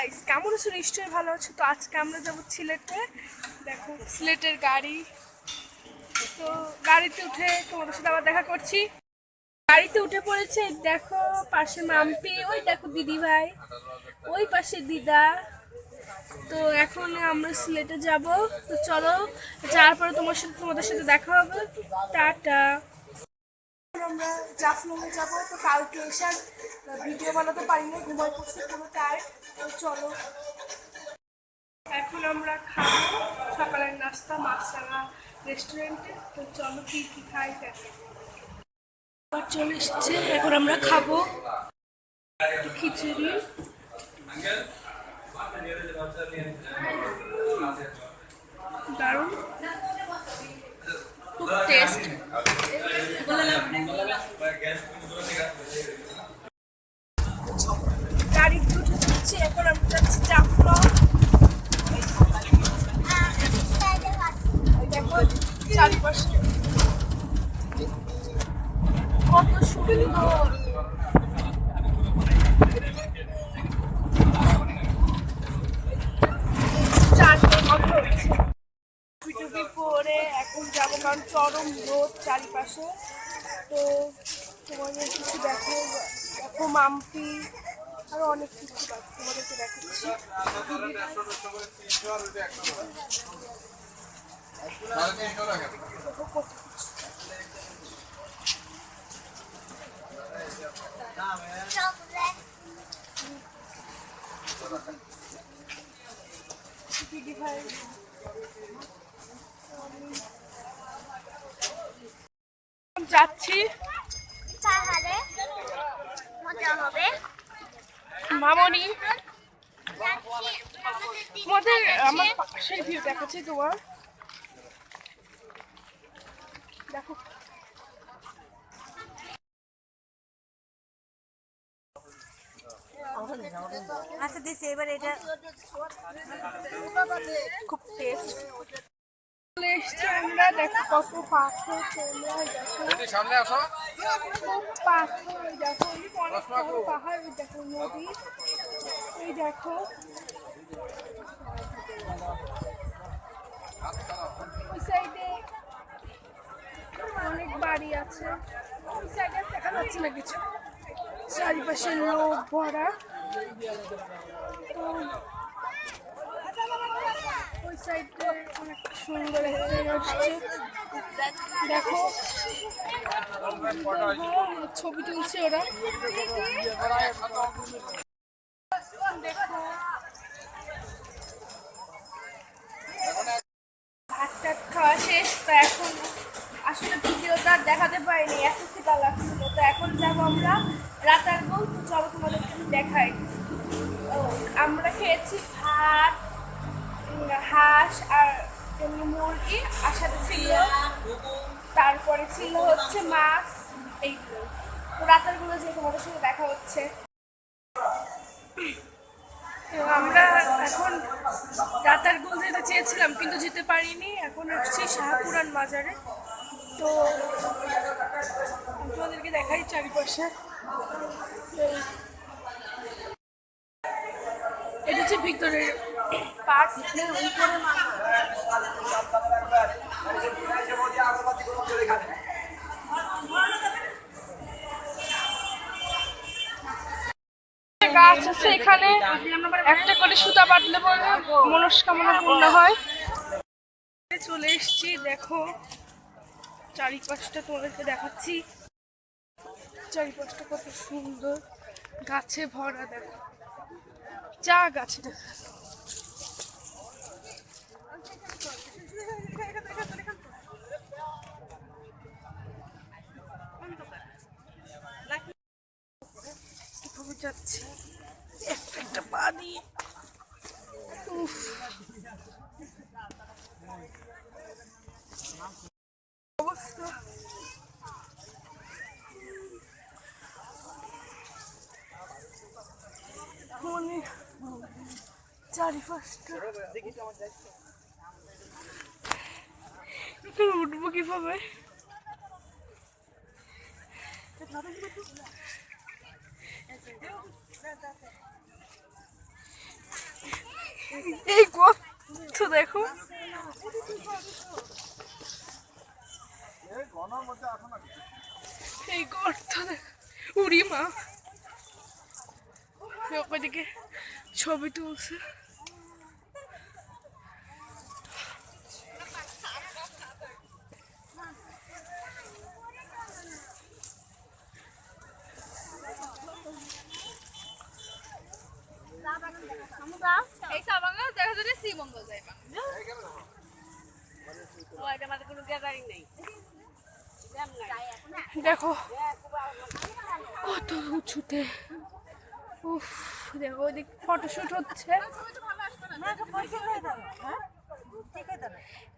Guys, কেমন আছো? নিশ্চয়ই ভালো আছো। তো আজকে আমরা যাবো সিলেটে। দেখো সিলেটের গাড়ি। তো গাড়িতে উঠে তোমাদের সাথে আবার দেখা করছি। গাড়িতে উঠে পড়েছে, দেখো পাশে মাম্পি, ওই দেখো দিদি ভাই, ওই পাশে দিদা। তো এখন আমরা সিলেটে যাব। তো চলো, যাওয়ার পরে তোমাদের সাথে দেখা হবে। টাটা। আমরা জাফলংয়ে যাবো। তো কালকে এসে ভিডিও বানাতে পারিনি, ঘুমাই পড়ছি পুরো টাইট। তো চলো, এখন আমরা খাবো সকালের নাস্তা মাছরাঙা রেস্টুরেন্টে। তো চলো কি কি খাই দেখো। আবার চলে এসেছে, এখন আমরা খাবো খিচুড়ি। দারুণ, খুব টেস্ট। গাড়ি দুটো যাচ্ছি, এখন আমরা যাচ্ছি জাফলং। দেখো চারিপাশে কত সুন্দর। টুপি পরে এখন যাবো, কারণ চরম রোদ চারিপাশে। তো তোমাদের কিছু দেখো, দেখো মাম্পি, আরো অনেক কিছু তোমাদেরকে দেখাচ্ছি। দিদি ভাই যাচ্ছি, মামনি তোমাদের আমার পাশের ভিউ দেখাচ্ছি। তোমার দেখো আচ্ছা দিচ্ছি এবার এটা খুব টেস্ট। চলে এসছি আমরা, দেখো কত পাথর, তোমরা দেখো সামনে আসো। খুব পাথর, দেখো অনেক বড় পাহাড়, দেখো নদী, এই দেখো ওই সাইডে অনেক বাড়ি আছে, ওই সাইডে দেখা যাচ্ছে না কিছু, চারিপাশে লোক ভরা। তো ওই সাইডে অনেক সুন্দর আসছে, দেখো ছবি তুলছে ওরা। দেখো ভাত টাত খাওয়া শেষ। তো এখন আসলে ভিডিওটা দেখাতে পারিনি, এত খিদা লাগছিল। তো এখন যাবো আমরা রাতারগুল। তো চলো তোমাদের দেখাই। আমরা খেয়েছি ভাত, হাঁস আর এমনি মুরগি, আর সাথে ছিল, তারপরে ছিল হচ্ছে মাছ, এইগুলো। তো রাতারগুলো যে তোমাদের সঙ্গে দেখা হচ্ছে। আমরা এখন রাতারগুল যেতে চেয়েছিলাম কিন্তু যেতে পারিনি, এখন হচ্ছে শাহপুরান বাজারে। তো তোমাদেরকে দেখাই চারিপাশে। এটা হচ্ছে ভিতরের পার্ট। গাছ আছে এখানে, একটা করে সুতা বাঁধলে পরে মনস্কামনা পূর্ণ হয়। চলে এসছি, দেখো চারিপাশটা তোমাদেরকে দেখাচ্ছি। চারিপাশটা কত সুন্দর, গাছে ভরা, দেখো চা গাছ। দেখো যাচ্ছি একটা পা দিয়ে। অবস্থা মনে চারিপাশটা, উঠবো কিভাবে? মা ওইদিকে ছবি তুলছে। দেখো কত উঁচুতে, উফ দেখো ওইদিক ফটোশুট হচ্ছে,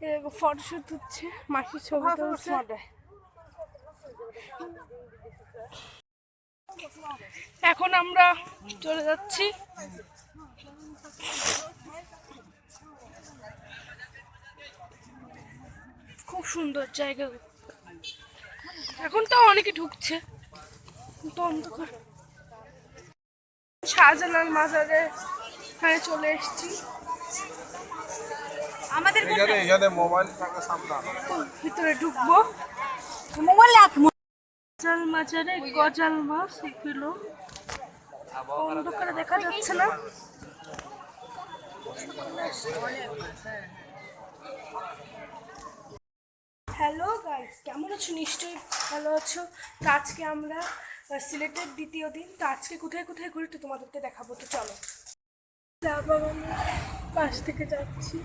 দেখো ফটোশুট হচ্ছে, মাসির ছবি তুলছে। এখন আমরা চলে যাচ্ছি খুব সুন্দর জায়গা। এখন তো অনেকে ঢুকছে কিন্তু অন্ধকার। শাহজালাল মাজারে এখানে চলে এসেছি। আমাদের ভিতরে ঢুকবো। গজাল মাজারে গজাল মাছ কিলো, অন্ধকারে দেখা যাচ্ছে না। হ্যালো গাইস, কেমন আছো? নিশ্চয়ই ভালো আছো। তো আজকে আমরা সিলেটের দ্বিতীয় দিন। তো আজকে কোথায় কোথায় ঘুরি তো তোমাদেরকে দেখাবো। তো চলো, চা বাগানের পাশ থেকে যাচ্ছি।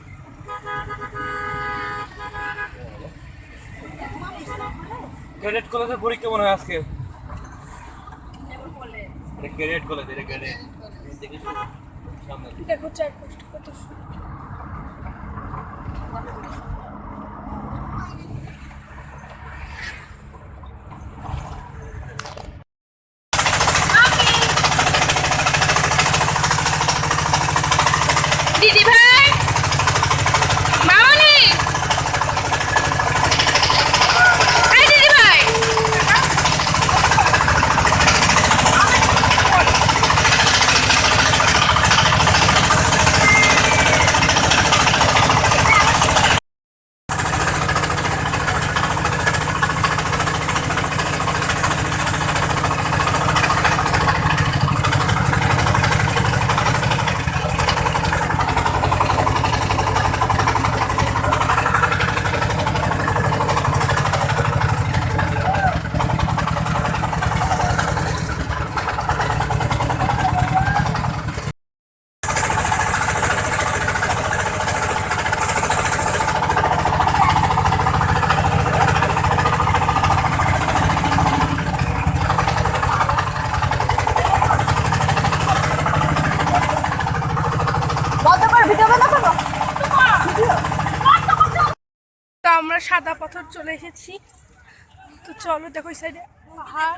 ক্যাডেট কলেজে পরীক্ষা মনে হয় আজকে। ক্যাডেট কলেজ, এটা ক্যাডেট। দেখো চারপাশটা কত সুন্দর। দিদি ভাই, মামনি, এই দিদি ভাই, তো আমরা সাদা পাথর চলে এসেছি। তো চলো দেখো এই সাইডে পাহাড়।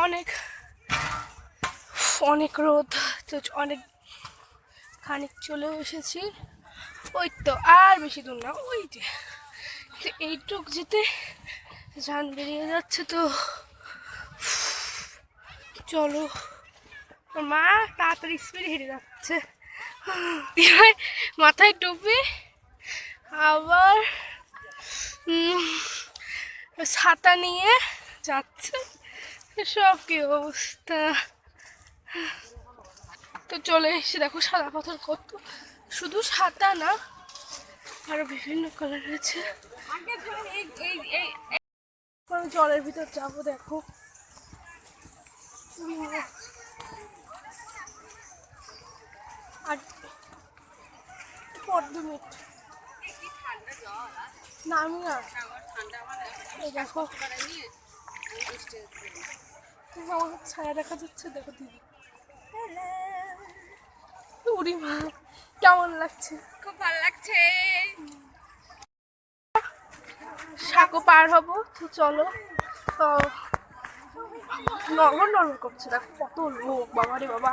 অনেক অনেক রোদ, তো অনেক খানিক চলেও এসেছি। ওই তো আর বেশি দূর না, ওই যে এইটুক যেতে জান বেরিয়ে যাচ্ছে। তো চলো, মা তাড়াতাড়ি স্পিডে হেঁটে যাচ্ছে, মাথায় টুপি, আবার ছাতা নিয়ে যাচ্ছে। সব কি অবস্থা। তো চলে এসে দেখো সাদা পাথর কত, শুধু সাদা না আরো বিভিন্ন কালার আছে। জলের ভিতর যাবো, দেখো আর 15 মিনিট নামি না। এই দেখো আমার ছায়া দেখা যাচ্ছে, দেখো দিদি। উড়ি মা, কেমন লাগছে? খুব ভালো লাগছে। সাঁকো পার হবো, তো চলো। তো নরম নরম করছে, দেখো কত লোক, বাবা রে বাবা।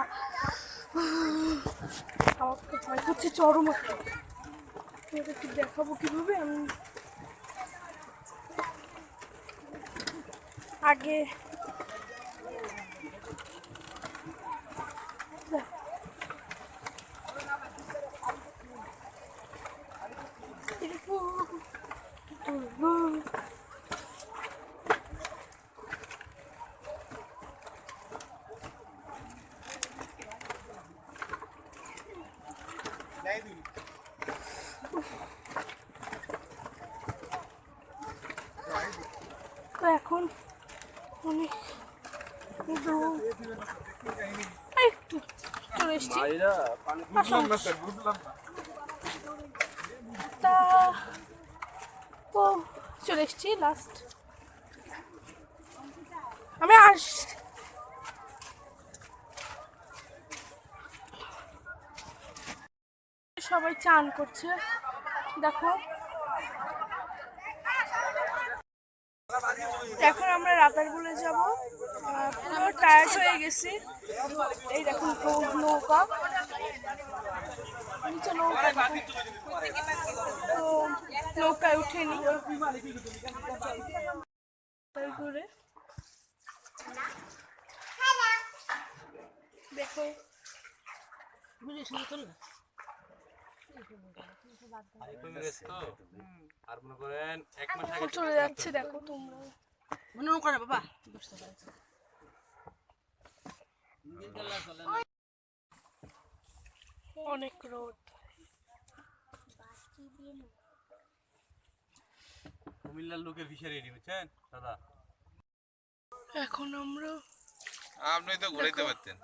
আমার তো ভয় করছে চরম একটা। একটু দেখাবো কিভাবে আমি আগে। তো এখন অনেক দূর একটু চলে এসছি তা ও চলে এসছি লাস্ট আমি সবাই চান করছে দেখো এখন আমরা রাতারগুলে যাব পুরো টায়ার্ড হয়ে গেছি এই দেখুন নৌকা নিচে নৌকা তো নৌকায় উঠেনি ঘুরে দেখো আর মনে করেন এক মাস আগে চলে যাচ্ছে দেখো তোমরা মনে করে বাবা অনেক রোদ কুমিল্লার লোকের ফিশারি রেডি বুঝছেন দাদা এখন আমরা আপনি তো ঘুরাইতে পারতেন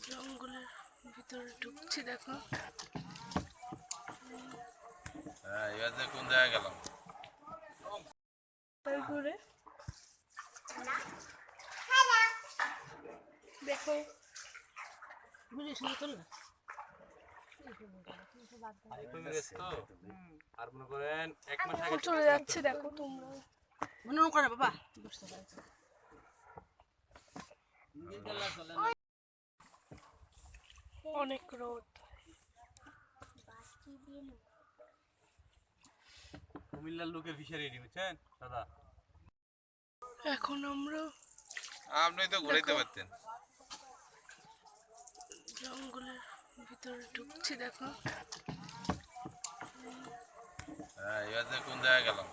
জঙ্গলের ভিতরে ঢুকছি দেখো হ্যাঁ এবার যে কোন জায়গায় গেলাম ঘুরে দেখো আর মনে করেন এক মাস আগে চলে যাচ্ছে দেখো তোমরা মনে করে বাবা অনেক রোদ কুমিল্লার লোকের ফিশারি রেডি বুঝছেন দাদা এখন আমরা আপনি তো ঘুরাইতে পারতেন জঙ্গলের ভিতরে ঢুকছি দেখো হ্যাঁ এবার যে কোন জায়গায় গেলাম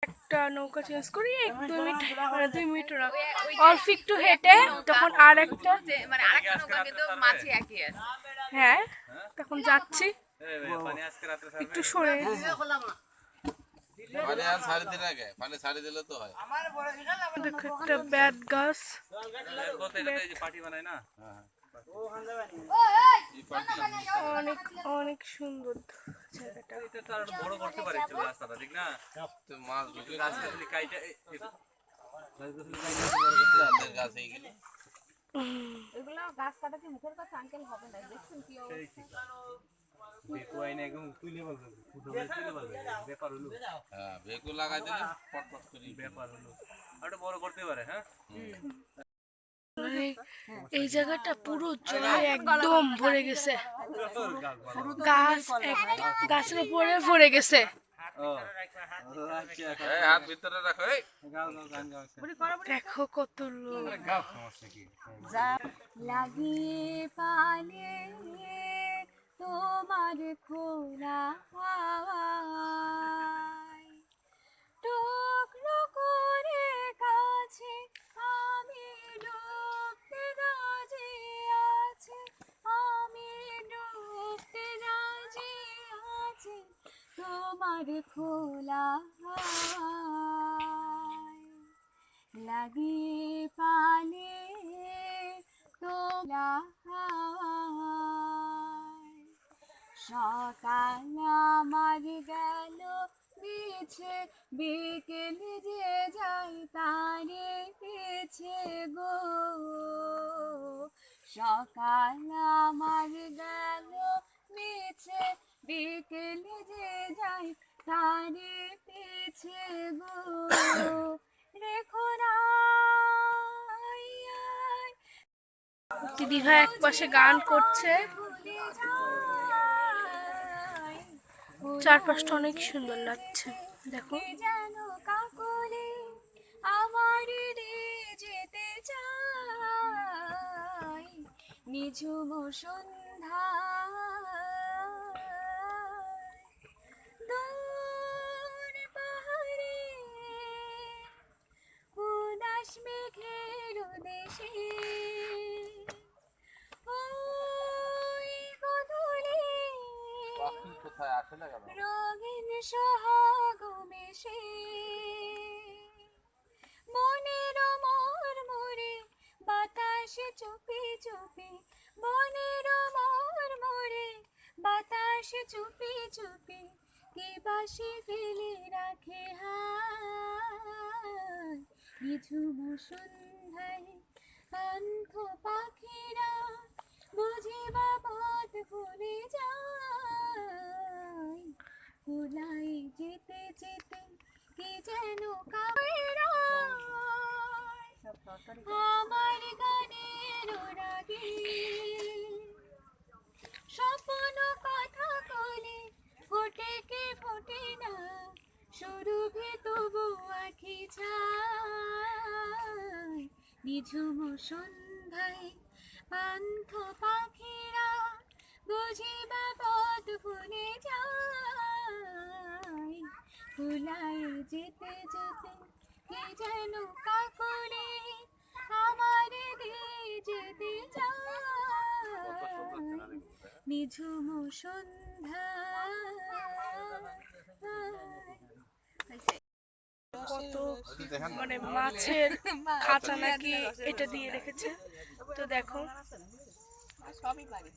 একটা নৌকা চেঞ্জ করি 2 মিনিট না অল্প একটু হেঁটে তখন আর একটা মানে আরেকটা নৌকা কিন্তু মাঝে একই আছে হ্যাঁ তখন যাচ্ছি পানি আজকে রাতে একটু সরে পানি আর ছাড়ি দিলে আগে পানি ছাড়ি দিলে তো হয় দেখো একটা ব্যাট গাছ পার্টি বানায় না অনেক অনেক সুন্দর জায়গাটা এটা তো আরো বড় করতে পারে ছিল রাস্তাটা ঠিক না তো মাছ ঢুকে রাস্তা খালি কাইটা আমাদের গাছ হয়ে গেল এগুলো গাছ কাটা কি মুখের কাছে আঙ্কেল হবে না দেখছেন কি অবস্থা বেকু আইনে একদম তুলে বলবে তুলে বলবে ব্যাপার হলো হ্যাঁ বেকু লাগাই দিলে পটপট করি ব্যাপার হলো আর একটু বড় করতে পারে হ্যাঁ এই জায়গাটা পুরো জলে একদম ভরে গেছে গাছ গাছের উপরে ভরে গেছে এই হাত ভিতরে রাখো এই দেখো কত লোক লাগিয়ে পালে তোমার খোলা হাওয়ায় টুকরো করে কাছে আমি ডুবতে রাজি আছি আমি ডুবতে রাজি আছি তোমার খোলা হাওয়ায় লাগিয়ে পালে তোমরা সকাল আমার গেল পিছে বিকেল যে যাই তারে পিছে গো সকাল আমার গেল পিছে বিকেল যে যাই তারে পিছে গো রেখো না দিদি ভাই এক পাশে গান করছে চারপাশটা অনেক সুন্দর লাগছে দেখো যেন কাকলে আমার যেতে চাই নিঝুম সন্ধ্যা দেশে ওই গোধূলি পাখি কোথায় আসে না কেন? রঙিন সোহাগ মেশে মনের মোর মোরে বাতাসে চুপি চুপি মনের মোর মোরে বাতাসে চুপি চুপি কে বাসি ফেলে রাখে হায় নিঝুম সন্ধ্যায় কান্থ পাখিরা বুঝি বা পথ ভুলে যায় ভুলাই যেতে যেতে কি যেন কায়রা আমার গানের রাগে স্বপ্ন কথা বলে ফোটে কি ফোটে না সুরভি তবু আখি ছায় নিঝুম সন্ধ্যায় পান্থ পাখিরা বুঝি বা পথ ভুলে যায় ভুলাই যেতে যেতে কে যেন কাকলে আমার দিয়ে যেতে যায় নিঝুম সন্ধ্যা কত মানে মাছের খাঁচা নাকি এটা দিয়ে রেখেছে। তো দেখো সবই পারি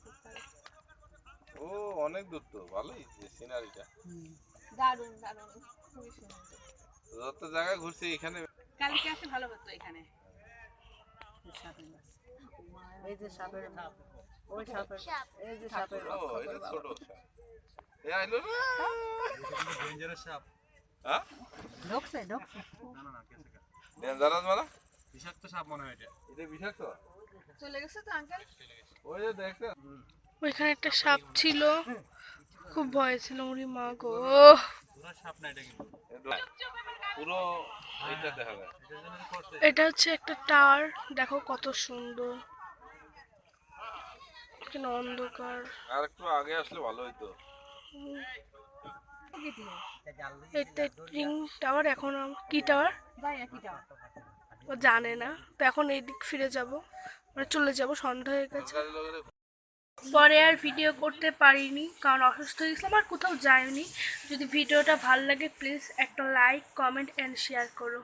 ও অনেক দূর তো, ভালোই সিনারিটা। দারুণ দারুণ খুবই সুন্দর। যত জায়গায় ঘুরছি এখানে কালকে আসলে ভালো হতো এখানে। এই যে সাপের ওই সাপের এই যে সাপের ও এটা ছোট সাপ। এ আইলো না ডেঞ্জারাস সাপ। হ্যাঁ ঢোকছে ঢোকছে না না না কেসে কা ডেঞ্জারাস মানে বিষাক্ত সাপ মনে হয় এটা। এটা বিষাক্ত। চলে গেছে তো আঙ্কেল? ওই যে দেখছেন ওইখানে একটা সাপ ছিল, খুব ভয় ছিল। ওরে মা গো, পুরো সাপ না এটা কিন্তু। এটা পুরো এইটা দেখা যায়। এটার জন্য করতে এটা হচ্ছে একটা টাওয়ার। দেখো কত সুন্দর, এখানে অন্ধকার। আর একটু আগে আসলে ভালো হইতো। এটা রিং টাওয়ার। এখন কি টাওয়ার যাই একই যাওয়া। ও জানে না। তো এখন এই দিক ফিরে যাব, মানে চলে যাব, সন্ধ্যা হয়ে গেছে। সরকারি লোকের পরে আর ভিডিও করতে পারিনি কারণ অসুস্থ হয়ে গেছিলাম, আর কোথাও যাইনি। যদি ভিডিওটা ভালো লাগে প্লিজ একটা লাইক, কমেন্ট অ্যান্ড শেয়ার করো।